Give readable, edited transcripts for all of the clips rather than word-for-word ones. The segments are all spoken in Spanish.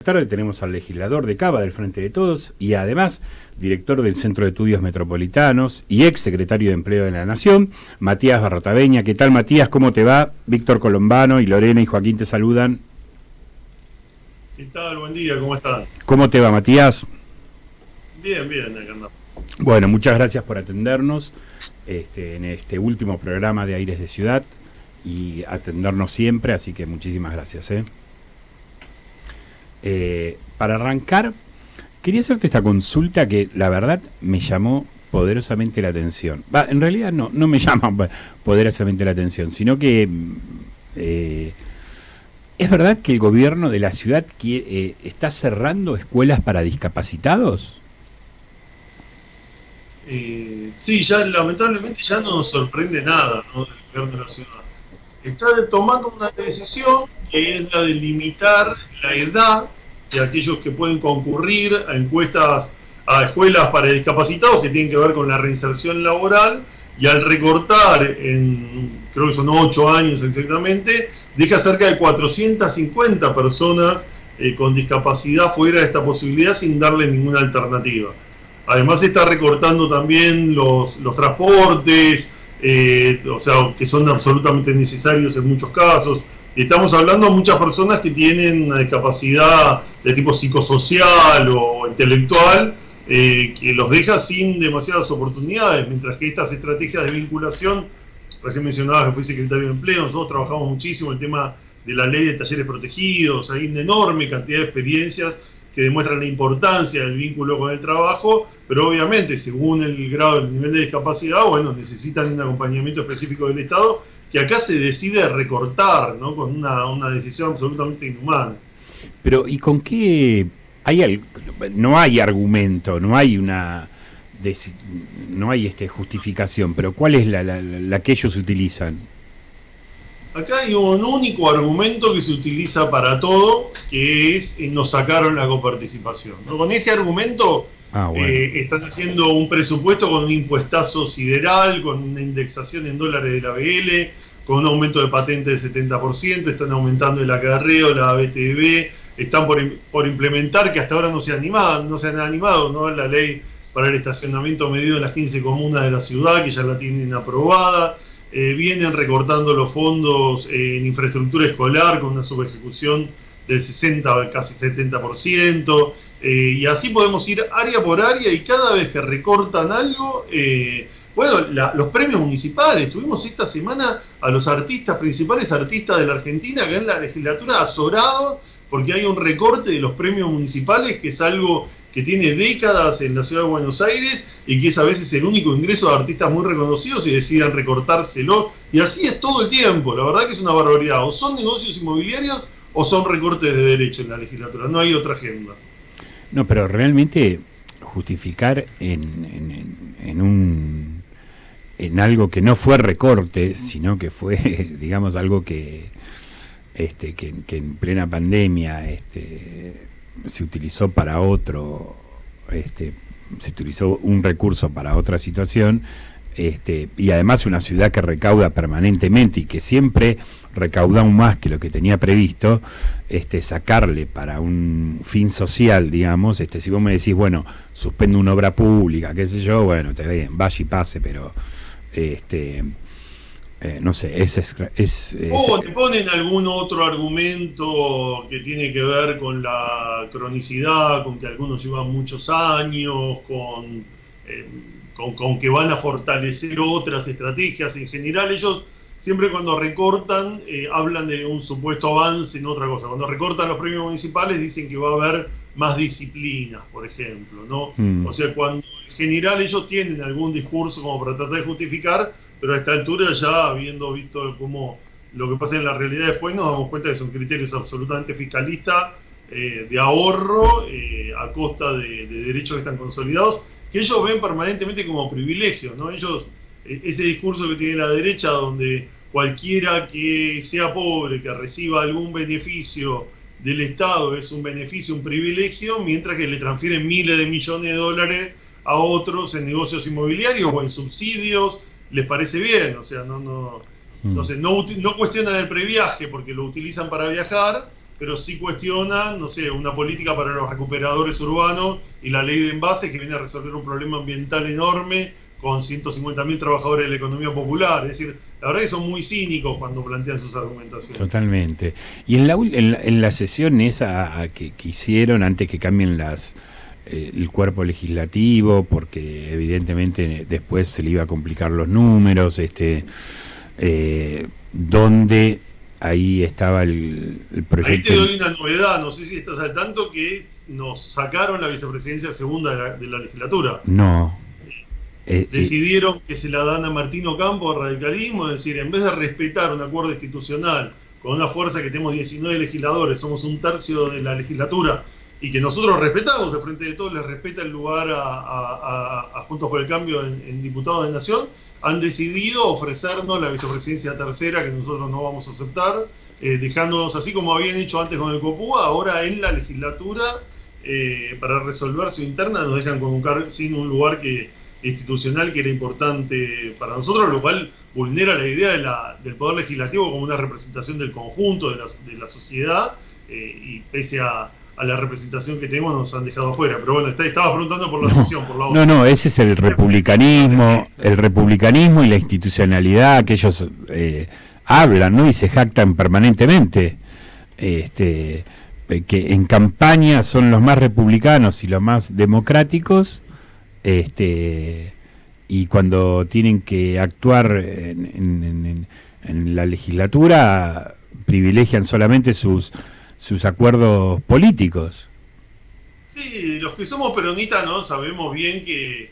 Tarde tenemos al legislador de Cava del Frente de Todos y además director del Centro de Estudios Metropolitanos y ex secretario de Empleo de la Nación, Matías Barrotaveña. ¿Qué tal, Matías? ¿Cómo te va? Víctor Colombano y Lorena y Joaquín te saludan. ¿Qué tal? Buen día, ¿cómo están? ¿Cómo te va, Matías? Bien, bien, acá andamos. Bueno, muchas gracias por atendernos en este último programa de Aires de Ciudad y atendernos siempre, así que muchísimas gracias. Para arrancar, quería hacerte esta consulta que la verdad me llamó poderosamente la atención. En realidad no me llama poderosamente la atención, sino que ¿es verdad que el gobierno de la ciudad está cerrando escuelas para discapacitados? Sí, ya lamentablemente ya no nos sorprende nada, ¿no?, del gobierno de la ciudad. Está tomando una decisión que es la de limitar la edad de aquellos que pueden concurrir a encuestas a escuelas para discapacitados que tienen que ver con la reinserción laboral, y al recortar creo que son 8 años exactamente, deja cerca de 450 personas con discapacidad fuera de esta posibilidad sin darle ninguna alternativa. Además está recortando también los transportes, o sea, que son absolutamente necesarios en muchos casos. Estamos hablando de muchas personas que tienen una discapacidad de tipo psicosocial o intelectual, que los deja sin demasiadas oportunidades, mientras que estas estrategias de vinculación, recién mencionabas que fui secretario de Empleo, nosotros trabajamos muchísimo el tema de la ley de talleres protegidos, hay una enorme cantidad de experiencias que demuestran la importancia del vínculo con el trabajo, pero obviamente según el grado, el nivel de discapacidad, bueno, necesitan un acompañamiento específico del Estado, que acá se decide recortar, ¿no?, con una decisión absolutamente inhumana. Pero ¿y con qué? No hay argumento, no hay justificación, pero ¿cuál es la que ellos utilizan? Acá hay un único argumento que se utiliza para todo, que es nos sacaron la coparticipación, ¿no? Con ese argumento bueno, están haciendo un presupuesto con un impuestazo sideral, con una indexación en dólares de la ABL, con un aumento de patente del 70%, están aumentando el acarreo, la ABTV, están por implementar, que hasta ahora no se han animado, ¿no?, la ley para el estacionamiento medido en las 15 comunas de la ciudad, que ya la tienen aprobada. Vienen recortando los fondos en infraestructura escolar con una subejecución del 60, casi 70%, y así podemos ir área por área, y cada vez que recortan algo, bueno, los premios municipales, tuvimos esta semana a los principales artistas de la Argentina que en la legislatura azorados porque hay un recorte de los premios municipales, que es algo que tiene décadas en la ciudad de Buenos Aires y que es a veces el único ingreso de artistas muy reconocidos, y decidan recortárselo. Y así es todo el tiempo. La verdad que es una barbaridad. O son negocios inmobiliarios o son recortes de derecho en la legislatura. No hay otra agenda. No, pero realmente justificar en algo que no fue recorte, sino que fue, digamos, algo que en plena pandemia se utilizó para otro, se utilizó un recurso para otra situación, y además una ciudad que recauda permanentemente y que siempre recauda aún más que lo que tenía previsto, sacarle para un fin social, digamos, si vos me decís, bueno, suspendo una obra pública, qué sé yo, bueno, te bien, vaya y pase, pero no sé, o te ponen algún otro argumento que tiene que ver con la cronicidad, con que algunos llevan muchos años, con que van a fortalecer otras estrategias. En general ellos siempre cuando recortan hablan de un supuesto avance en otra cosa. Cuando recortan los premios municipales dicen que va a haber más disciplinas, por ejemplo, ¿no? O sea, cuando en general ellos tienen algún discurso como para tratar de justificar, pero a esta altura, ya habiendo visto cómo lo que pasa en la realidad después, nos damos cuenta que son criterios absolutamente fiscalistas, de ahorro, a costa de derechos que están consolidados, que ellos ven permanentemente como privilegios, ¿no? Ellos, ese discurso que tiene la derecha, donde cualquiera que sea pobre, que reciba algún beneficio del Estado, es un beneficio, un privilegio, mientras que le transfieren miles de millones de dólares a otros en negocios inmobiliarios o en subsidios, les parece bien. O sea, no cuestionan el previaje porque lo utilizan para viajar, pero sí cuestionan, no sé, una política para los recuperadores urbanos y la ley de envases que viene a resolver un problema ambiental enorme con 150.000 trabajadores de la economía popular. Es decir, la verdad que son muy cínicos cuando plantean sus argumentaciones. Totalmente. Y en la sesión esa que hicieron antes que cambien el cuerpo legislativo, porque evidentemente después se le iba a complicar los números, donde ahí estaba el proyecto. Ahí te doy una novedad, no sé si estás al tanto, que nos sacaron la vicepresidencia segunda de la legislatura. No. Decidieron que se la dan a Martín Ocampo, al radicalismo, es decir, en vez de respetar un acuerdo institucional con una fuerza que tenemos 19 legisladores, somos un tercio de la legislatura, y que nosotros respetamos, al frente de todos les respeta el lugar a Juntos por el Cambio en diputados de Nación, han decidido ofrecernos la vicepresidencia tercera, que nosotros no vamos a aceptar, dejándonos, así como habían hecho antes con el COPUA, ahora en la legislatura, para resolver su interna, nos dejan sin un lugar institucional que era importante para nosotros, lo cual vulnera la idea del Poder Legislativo como una representación del conjunto de la sociedad, y pese a la representación que tenemos nos han dejado afuera. Pero bueno, estaba preguntando por la sesión, por la otra. No, ese es el republicanismo y la institucionalidad que ellos hablan, ¿no? Y se jactan permanentemente, que en campaña son los más republicanos y los más democráticos, y cuando tienen que actuar en la legislatura privilegian solamente sus acuerdos políticos. Sí, los que somos peronistas no sabemos bien que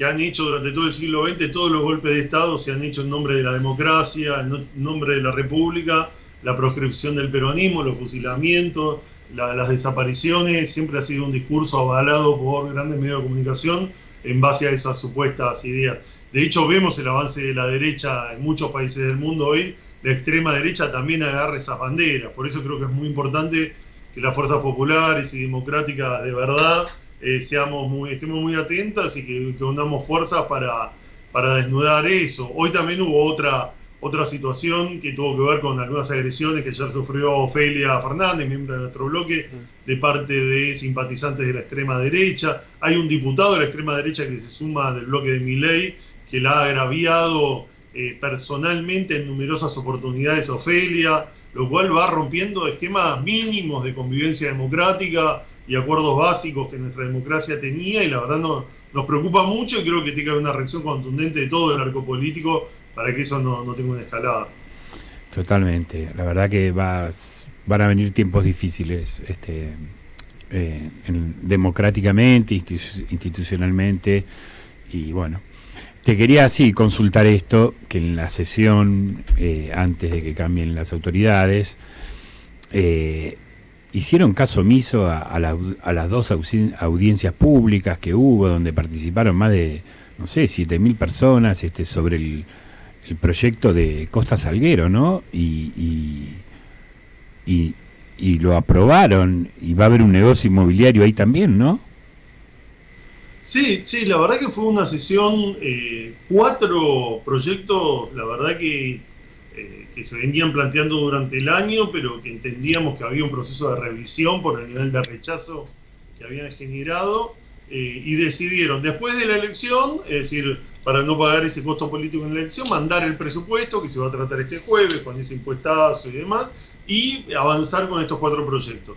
han hecho durante todo el siglo XX todos los golpes de Estado se han hecho en nombre de la democracia, en nombre de la República, la proscripción del peronismo, los fusilamientos, las desapariciones, siempre ha sido un discurso avalado por grandes medios de comunicación en base a esas supuestas ideas. De hecho, vemos el avance de la derecha en muchos países del mundo hoy. La extrema derecha también agarra esas banderas. Por eso creo que es muy importante que las fuerzas populares y democráticas de verdad estemos muy atentas y que unamos fuerzas para desnudar eso. Hoy también hubo otra situación que tuvo que ver con algunas agresiones que ayer sufrió Ofelia Fernández, miembro de nuestro bloque, de parte de simpatizantes de la extrema derecha. Hay un diputado de la extrema derecha que se suma del bloque de Milei, que la ha agraviado personalmente en numerosas oportunidades a Ofelia, lo cual va rompiendo esquemas mínimos de convivencia democrática y acuerdos básicos que nuestra democracia tenía, y la verdad nos preocupa mucho, y creo que tiene que haber una reacción contundente de todo el arco político para que eso no tenga una escalada. Totalmente, la verdad que van a venir tiempos difíciles, democráticamente, institucionalmente, y bueno. Te quería consultar esto, que en la sesión, antes de que cambien las autoridades, hicieron caso omiso a las dos audiencias públicas que hubo, donde participaron más de, 7.000 personas, sobre el proyecto de Costa Salguero, ¿no? Y lo aprobaron, y va a haber un negocio inmobiliario ahí también, ¿no? Sí, la verdad que fue una sesión, 4 proyectos, la verdad que se venían planteando durante el año, pero que entendíamos que había un proceso de revisión por el nivel de rechazo que habían generado, y decidieron, después de la elección, es decir, para no pagar ese costo político en la elección, mandar el presupuesto, que se va a tratar este jueves, con ese impuestazo y demás, y avanzar con estos 4 proyectos.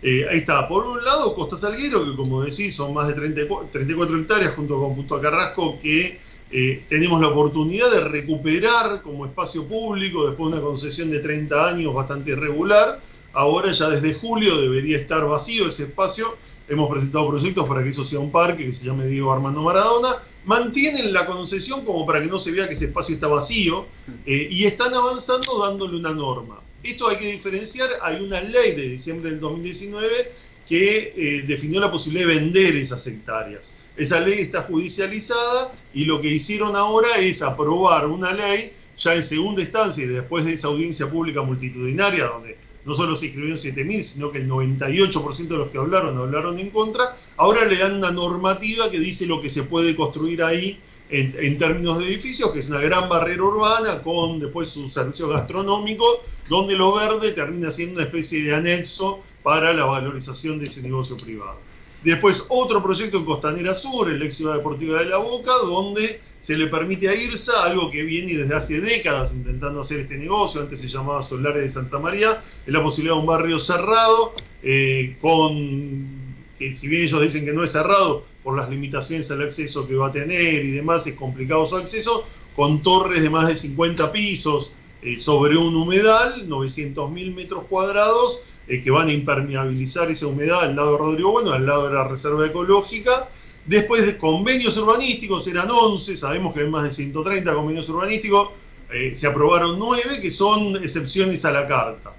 Ahí está, por un lado Costa Salguero, que como decís son más de 34 hectáreas junto con Punta Carrasco, que tenemos la oportunidad de recuperar como espacio público después de una concesión de 30 años bastante irregular. Ahora ya desde julio debería estar vacío ese espacio. Hemos presentado proyectos para que eso sea un parque que se llame Diego Armando Maradona. Mantienen la concesión como para que no se vea que ese espacio está vacío, y están avanzando dándole una norma. Esto hay que diferenciar, hay una ley de diciembre del 2019 que definió la posibilidad de vender esas hectáreas. Esa ley está judicializada, y lo que hicieron ahora es aprobar una ley ya en segunda instancia, y después de esa audiencia pública multitudinaria, donde no solo se inscribieron 7.000, sino que el 98% de los que hablaron en contra. Ahora le dan una normativa que dice lo que se puede construir ahí en términos de edificios, que es una gran barrera urbana con después sus servicios gastronómicos, donde lo verde termina siendo una especie de anexo para la valorización de ese negocio privado. Después otro proyecto en Costanera Sur, el ex Ciudad Deportiva de La Boca, donde se le permite a IRSA, algo que viene desde hace décadas intentando hacer este negocio, antes se llamaba Solares de Santa María, es la posibilidad de un barrio cerrado, que si bien ellos dicen que no es cerrado, por las limitaciones al acceso que va a tener y demás, es complicado su acceso, con torres de más de 50 pisos sobre un humedal, 900.000 metros cuadrados, que van a impermeabilizar esa humedad al lado de Rodrigo Bueno, al lado de la reserva ecológica. Después de convenios urbanísticos, eran 11, sabemos que hay más de 130 convenios urbanísticos, se aprobaron 9 que son excepciones a la carta.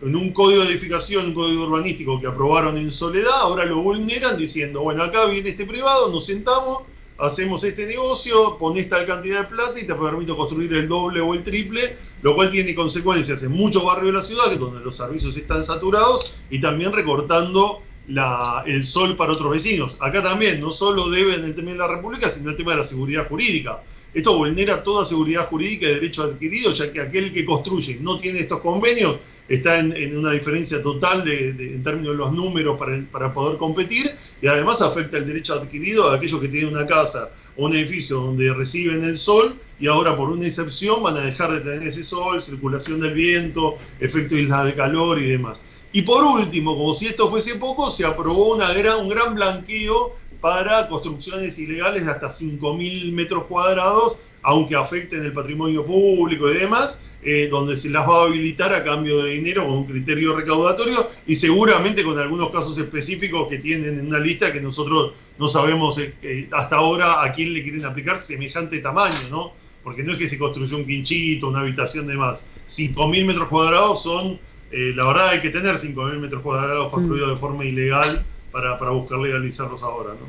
En un código de edificación, un código urbanístico que aprobaron en Soledad, ahora lo vulneran diciendo, bueno, acá viene este privado, nos sentamos, hacemos este negocio, ponés tal cantidad de plata y te permito construir el doble o el triple, lo cual tiene consecuencias en muchos barrios de la ciudad, que donde los servicios están saturados, y también recortando el sol para otros vecinos. Acá también, no solo deben el tema de la República, sino el tema de la seguridad jurídica. Esto vulnera toda seguridad jurídica y derecho adquirido, ya que aquel que construye no tiene estos convenios, está en una diferencia total en términos de los números para poder competir, y además afecta el derecho adquirido a aquellos que tienen una casa o un edificio donde reciben el sol y ahora por una excepción van a dejar de tener ese sol, circulación del viento, efecto isla de calor y demás. Y por último, como si esto fuese poco, se aprobó un gran blanqueo para construcciones ilegales de hasta 5.000 metros cuadrados, aunque afecten el patrimonio público y demás, donde se las va a habilitar a cambio de dinero con un criterio recaudatorio y seguramente con algunos casos específicos que tienen en una lista que nosotros no sabemos hasta ahora a quién le quieren aplicar semejante tamaño, ¿no? Porque no es que se construyó un quinchito, una habitación de más. 5.000 metros cuadrados son, la verdad hay que tener 5.000 metros cuadrados construidos de forma ilegal para buscar legalizarlos ahora, ¿no?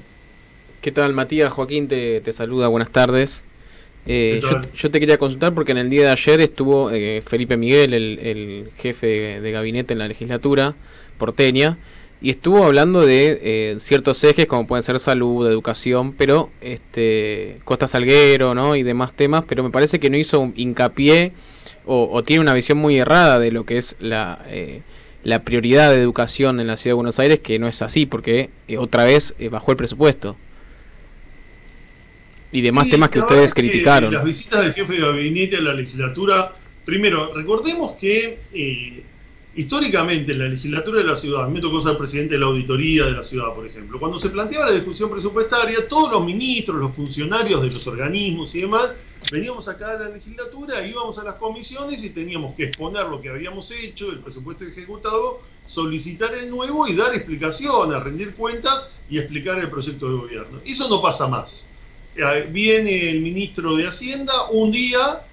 ¿Qué tal, Matías? Joaquín te saluda, buenas tardes. Yo te quería consultar porque en el día de ayer estuvo Felipe Miguel, el jefe de gabinete en la legislatura porteña, y estuvo hablando de ciertos ejes como pueden ser salud, educación, pero Costa Salguero, ¿no? Y demás temas, pero me parece que no hizo un hincapié o tiene una visión muy errada de lo que es la prioridad de educación en la Ciudad de Buenos Aires, que no es así, porque otra vez bajó el presupuesto. Y demás temas que ustedes criticaron. Las visitas del jefe de gabinete a la legislatura, primero, recordemos que históricamente en la legislatura de la ciudad, me tocó ser presidente de la auditoría de la ciudad, por ejemplo, cuando se planteaba la discusión presupuestaria, todos los ministros, los funcionarios de los organismos y demás, veníamos acá a la legislatura, íbamos a las comisiones y teníamos que exponer lo que habíamos hecho, el presupuesto ejecutado, solicitar el nuevo y dar explicaciones, rendir cuentas y explicar el proyecto de gobierno. Eso no pasa más. Viene el ministro de Hacienda un día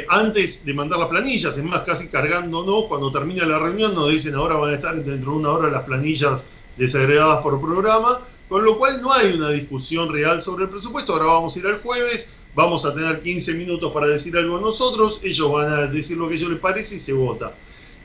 antes de mandar las planillas, es más, casi cargándonos, cuando termina la reunión nos dicen ahora van a estar dentro de una hora las planillas desagregadas por programa, con lo cual no hay una discusión real sobre el presupuesto. Ahora vamos a ir al jueves, vamos a tener 15 minutos para decir algo nosotros, ellos van a decir lo que a ellos les parece y se vota.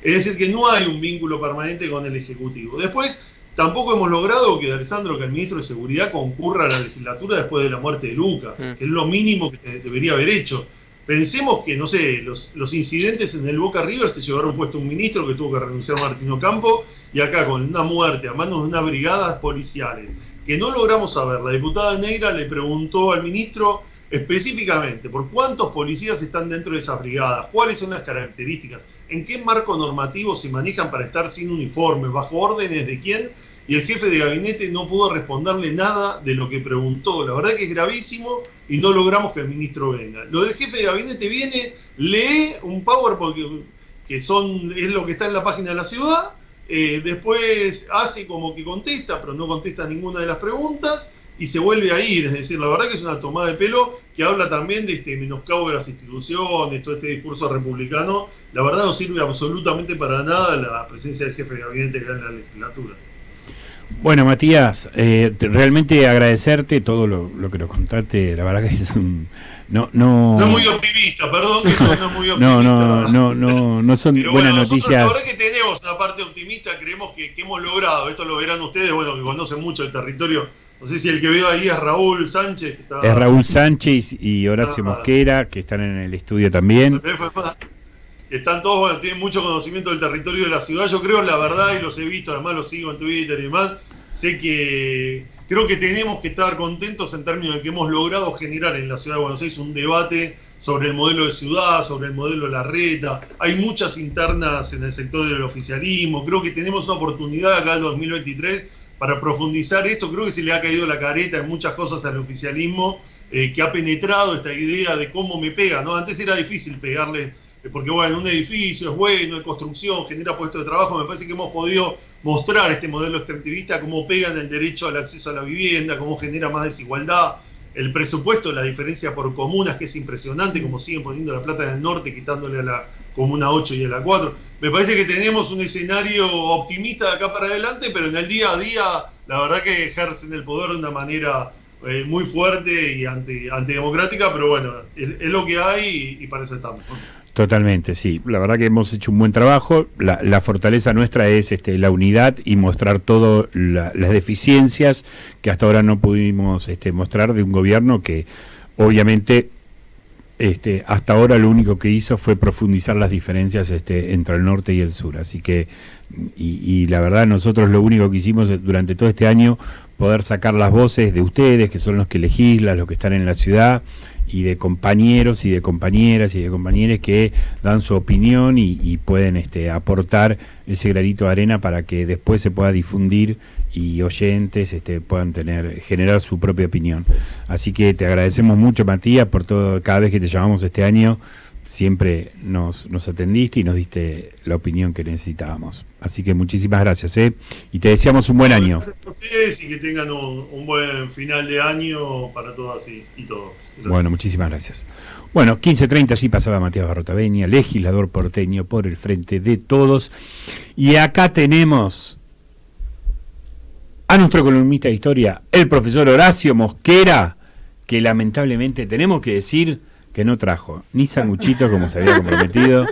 Es decir, que no hay un vínculo permanente con el Ejecutivo. Después, tampoco hemos logrado que Alessandro, que el ministro de Seguridad, concurra a la legislatura después de la muerte de Lucas, que es lo mínimo que debería haber hecho. Pensemos que, no sé, los incidentes en el Boca River se llevaron puesto un ministro que tuvo que renunciar, Martín Ocampo, y acá con una muerte a manos de unas brigadas policiales que no logramos saber. La diputada Negra le preguntó al ministro específicamente por cuántos policías están dentro de esas brigadas, cuáles son las características, en qué marco normativo se manejan para estar sin uniforme, bajo órdenes de quién, y el jefe de gabinete no pudo responderle nada de lo que preguntó. La verdad que es gravísimo y no logramos que el ministro venga. Lo del jefe de gabinete viene, lee un PowerPoint que es lo que está en la página de la ciudad, después hace como que contesta, pero no contesta ninguna de las preguntas, y se vuelve a ir. Es decir, la verdad que es una tomada de pelo que habla también de este menoscabo de las instituciones, todo este discurso republicano. La verdad no sirve absolutamente para nada la presencia del jefe de gabinete acá en la legislatura. Bueno, Matías, realmente agradecerte todo lo que nos contaste. La verdad que es un... No es muy optimista, perdón que no es muy optimista. No son pero buenas bueno, noticias. La verdad que tenemos una parte optimista, creemos que hemos logrado, esto lo verán ustedes, bueno, que conocen mucho el territorio. No sé si el que veo ahí es Raúl Sánchez. Es Raúl Sánchez y Horacio Mosquera, que están en el estudio también. Están todos, bueno, tienen mucho conocimiento del territorio de la ciudad. Yo creo, la verdad, y los he visto, además los sigo en Twitter y demás, creo que tenemos que estar contentos en términos de que hemos logrado generar en la ciudad de Buenos Aires un debate sobre el modelo de ciudad, sobre el modelo de la reta. Hay muchas internas en el sector del oficialismo. Creo que tenemos una oportunidad acá en el 2023 para profundizar esto. Creo que se le ha caído la careta en muchas cosas al oficialismo, que ha penetrado esta idea de cómo me pega, ¿no? Antes era difícil pegarle, porque bueno, un edificio es bueno, es construcción, genera puestos de trabajo. Me parece que hemos podido mostrar este modelo extractivista, cómo pega en el derecho al acceso a la vivienda, cómo genera más desigualdad. El presupuesto, la diferencia por comunas, que es impresionante, como siguen poniendo la plata del norte, quitándole a la comuna 8 y a la 4. Me parece que tenemos un escenario optimista de acá para adelante, pero en el día a día, la verdad que ejercen el poder de una manera muy fuerte y antidemocrática, pero bueno, es lo que hay y para eso estamos, ¿no? Totalmente, sí. La verdad que hemos hecho un buen trabajo. La fortaleza nuestra es la unidad y mostrar todas las deficiencias que hasta ahora no pudimos mostrar de un gobierno que obviamente hasta ahora lo único que hizo fue profundizar las diferencias entre el norte y el sur. Así que, y la verdad nosotros lo único que hicimos durante todo este año, poder sacar las voces de ustedes, que son los que legislan, los que están en la ciudad, y de compañeros y de compañeras y de compañeros que dan su opinión y pueden aportar ese granito de arena para que después se pueda difundir y oyentes puedan generar su propia opinión. Así que te agradecemos mucho, Matías, por todo. Cada vez que te llamamos este año siempre nos atendiste y nos diste la opinión que necesitábamos. Así que muchísimas gracias, y te deseamos un buen año. Gracias a ustedes y que tengan un buen final de año para todas y todos. Gracias. Bueno, muchísimas gracias. Bueno, 15:30, así pasaba Matías Barrotaveña, legislador porteño por el Frente de Todos. Y acá tenemos a nuestro columnista de historia, el profesor Horacio Mosquera, que lamentablemente tenemos que decir que no trajo ni sanguchitos como se había comprometido,